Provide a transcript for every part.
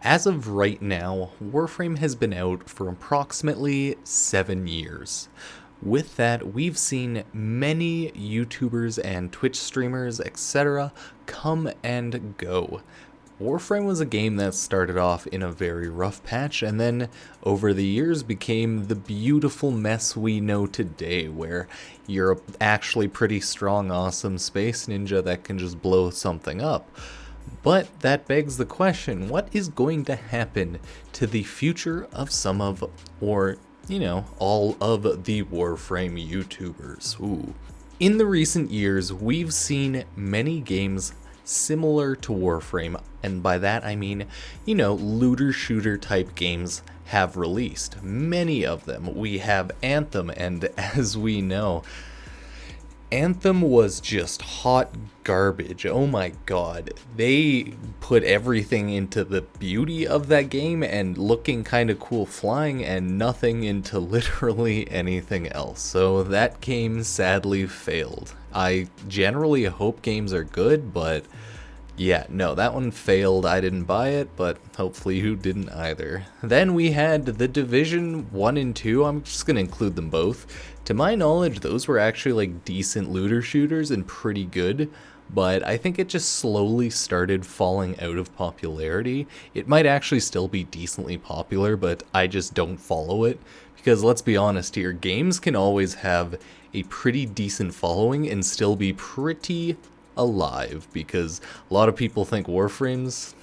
As of right now, Warframe has been out for approximately 7 years. With that, we've seen many YouTubers and Twitch streamers, etc., come and go. Warframe was a game that started off in a very rough patch and then over the years became the beautiful mess we know today, where you're actually pretty strong, awesome space ninja that can just blow something up. But that begs the question, what is going to happen to the future of some of, or, all of the Warframe YouTubers? Ooh. In the recent years, we've seen many games similar to Warframe, and by that I mean, looter shooter type games have released. Many of them. We have Anthem, and as we know, Anthem was just hot garbage. Oh my god. They put everything into the beauty of that game and looking kind of cool flying and nothing into literally anything else. So that game sadly failed. I generally hope games are good, but yeah, no, that one failed. I didn't buy it, but hopefully you didn't either. Then we had The Division 1 and 2. I'm just going to include them both. To my knowledge, those were actually like decent looter shooters and pretty good, but I think it just slowly started falling out of popularity. It might actually still be decently popular, but I just don't follow it. Because let's be honest here, games can always have a pretty decent following and still be pretty alive, because a lot of people think Warframe's,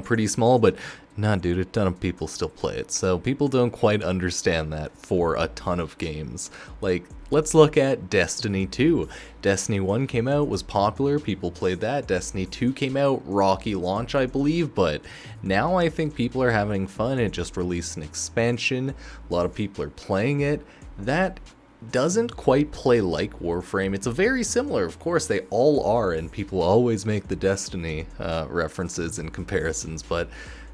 pretty small, but nah, dude, a ton of people still play it, so people don't quite understand that for a ton of games. Like, let's look at Destiny 2. Destiny 1 came out, was popular, people played that. Destiny 2 came out, rocky launch, I believe, but now I think people are having fun. It just released an expansion, a lot of people are playing it. That doesn't quite play like Warframe. It's a very similar, of course, they all are, and people always make the Destiny references and comparisons, but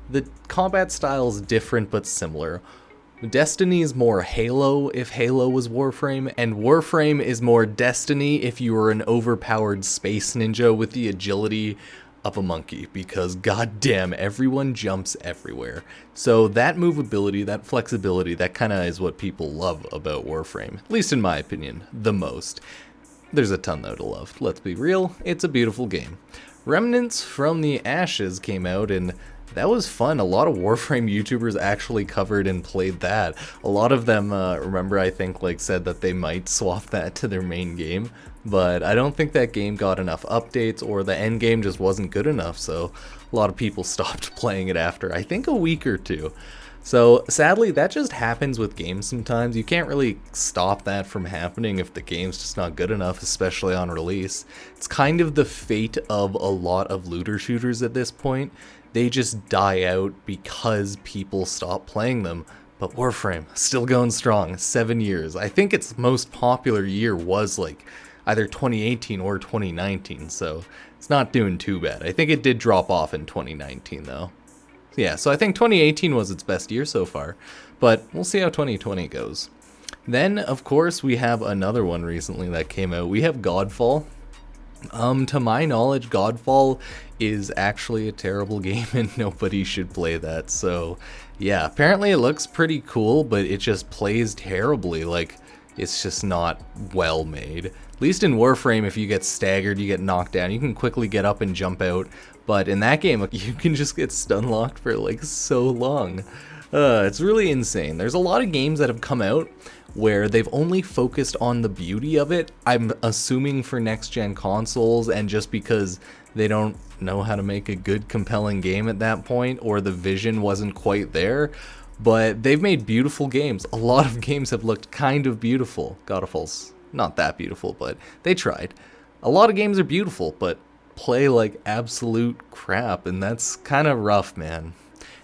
the combat style is different but similar. Destiny is more Halo if Halo was Warframe, and Warframe is more Destiny if you were an overpowered space ninja with the agility of a monkey, because goddamn, everyone jumps everywhere. So that movability, that flexibility, that kind of is what people love about Warframe, at least in my opinion, the most. There's a ton though to love, let's be real, it's a beautiful game. Remnants From The Ashes came out, and that was fun. A lot of Warframe YouTubers actually covered and played that. A lot of them, remember, I think, said that they might swap that to their main game, but I don't think that game got enough updates, or the end game just wasn't good enough, so a lot of people stopped playing it after, I think, a week or two. So sadly, that just happens with games sometimes. You can't really stop that from happening if the game's just not good enough, especially on release. It's kind of the fate of a lot of looter shooters at this point. They just die out because people stop playing them. But Warframe, still going strong, 7 years. I think its most popular year was either 2018 or 2019, so it's not doing too bad. I think it did drop off in 2019 though. Yeah, so I think 2018 was its best year so far, but we'll see how 2020 goes. Then, of course, we have another one recently that came out. We have Godfall. To my knowledge, Godfall is actually a terrible game and nobody should play that. So, yeah, apparently it looks pretty cool, but it just plays terribly. It's just not well made. At least in Warframe, if you get staggered, you get knocked down, you can quickly get up and jump out. But in that game, you can just get stun locked for so long. It's really insane. There's a lot of games that have come out where they've only focused on the beauty of it, I'm assuming for next-gen consoles, and just because they don't know how to make a good, compelling game at that point, or the vision wasn't quite there. But they've made beautiful games. A lot of games have looked kind of beautiful. Godfall's not that beautiful, but they tried. A lot of games are beautiful, but play like absolute crap, and that's kind of rough, man.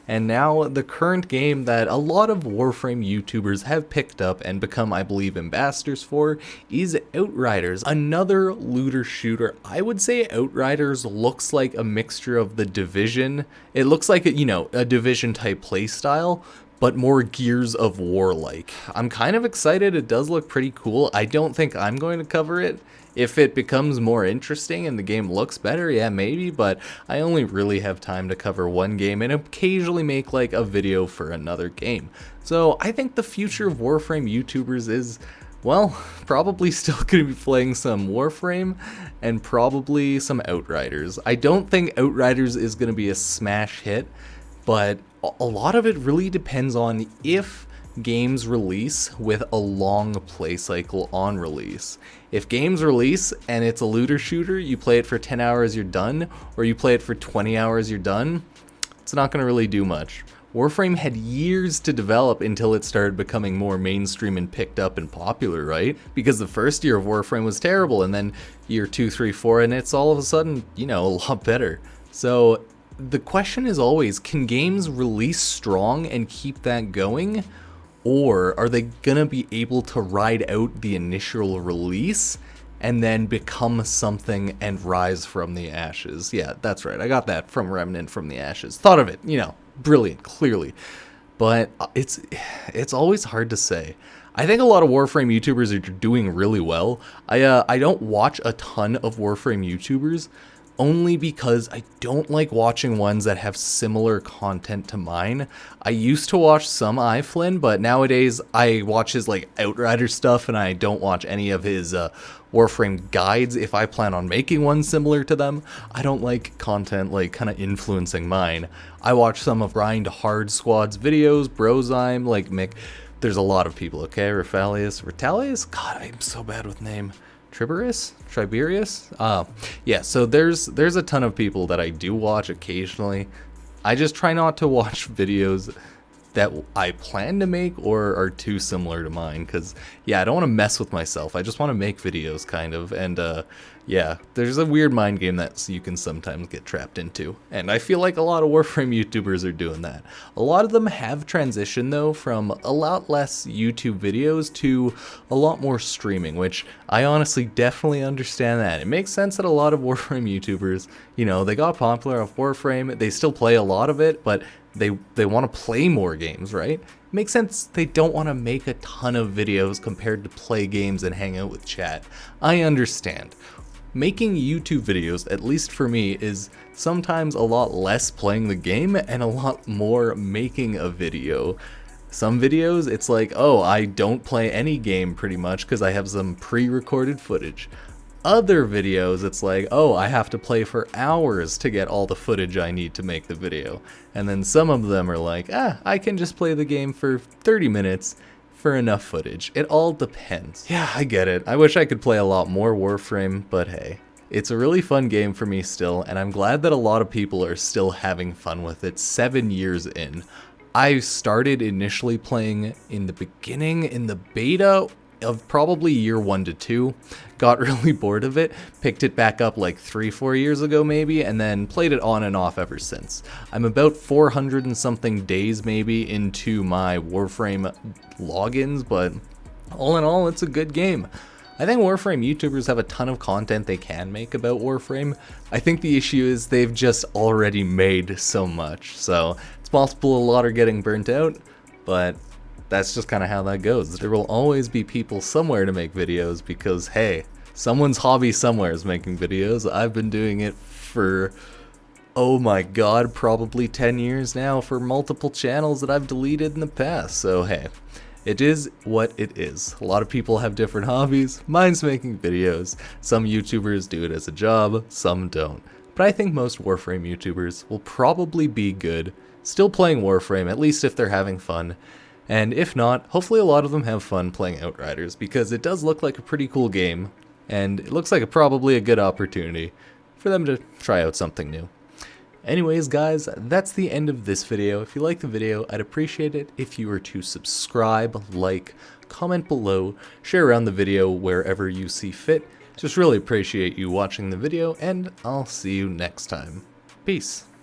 And now the current game that a lot of Warframe YouTubers have picked up and become, I believe, ambassadors for is Outriders, another looter shooter. I would say Outriders looks like a mixture of The Division. It looks like, a Division type playstyle, but more Gears of War like. I'm kind of excited. It does look pretty cool. I don't think I'm going to cover it. If it becomes more interesting and the game looks better, yeah, maybe, but I only really have time to cover one game and occasionally make like a video for another game. So I think the future of Warframe YouTubers is, well, probably still going to be playing some Warframe and probably some Outriders. I don't think Outriders is going to be a smash hit, but a lot of it really depends on if games release with a long play cycle on release. If games release and it's a looter shooter, you play it for 10 hours, you're done, or you play it for 20 hours, you're done, it's not going to really do much. Warframe had years to develop until it started becoming more mainstream and picked up and popular, right? Because the first year of Warframe was terrible, and then year 2, 3, 4, and it's all of a sudden, you know, a lot better. So the question is always, can games release strong and keep that going? Or are they gonna be able to ride out the initial release and then become something and rise from the ashes? Yeah, that's right. I got that from Remnant From The Ashes. Thought of it, you know, brilliant, clearly. But it's always hard to say. I think a lot of Warframe YouTubers are doing really well. I don't watch a ton of Warframe YouTubers, only because I don't like watching ones that have similar content to mine. I used to watch some iFlynn, but nowadays I watch his like Outriders stuff and I don't watch any of his Warframe guides if I plan on making one similar to them. I don't like content like kind of influencing mine. I watch some of Grind Hard Squad's videos, Brozyme, like Mick. There's a lot of people, okay? Retalius? God, I'm so bad with name. Tiberius? Yeah, so there's a ton of people that I do watch occasionally. I just try not to watch videos that I plan to make or are too similar to mine, because yeah, I don't want to mess with myself. I just want to make videos kind of, and yeah, there's a weird mind game that you can sometimes get trapped into, and I feel like a lot of Warframe YouTubers are doing that. A lot of them have transitioned though from a lot less YouTube videos to a lot more streaming, which I honestly definitely understand that. It makes sense that a lot of Warframe YouTubers, you know, they got popular off Warframe, they still play a lot of it, but they want to play more games, right? Makes sense they don't want to make a ton of videos compared to play games and hang out with chat. I understand. Making YouTube videos, at least for me, is sometimes a lot less playing the game and a lot more making a video. Some videos, it's like, oh, I don't play any game pretty much because I have some pre-recorded footage. Other videos, it's like, oh, I have to play for hours to get all the footage I need to make the video. And then some of them are like, I can just play the game for 30 minutes for enough footage. It all depends. Yeah, I get it. I wish I could play a lot more Warframe, but hey. It's a really fun game for me still, and I'm glad that a lot of people are still having fun with it 7 years in. I started initially playing in the beginning, in the beta of probably year 1 to 2, got really bored of it, picked it back up like 3-4 years ago maybe, and then played it on and off ever since. I'm about 400 and something days maybe into my Warframe logins, but all in all, it's a good game. I think Warframe YouTubers have a ton of content they can make about Warframe. I think the issue is they've just already made so much, so it's possible a lot are getting burnt out, but that's just kind of how that goes. There will always be people somewhere to make videos because, hey, someone's hobby somewhere is making videos. I've been doing it for, oh my god, probably 10 years now for multiple channels that I've deleted in the past. So, hey, it is what it is. A lot of people have different hobbies. Mine's making videos. Some YouTubers do it as a job, some don't. But I think most Warframe YouTubers will probably be good, still playing Warframe, at least if they're having fun. And if not, hopefully a lot of them have fun playing Outriders, because it does look like a pretty cool game, and it looks like probably a good opportunity for them to try out something new. Anyways guys, that's the end of this video. If you liked the video, I'd appreciate it if you were to subscribe, like, comment below, share around the video wherever you see fit. Just really appreciate you watching the video, and I'll see you next time. Peace.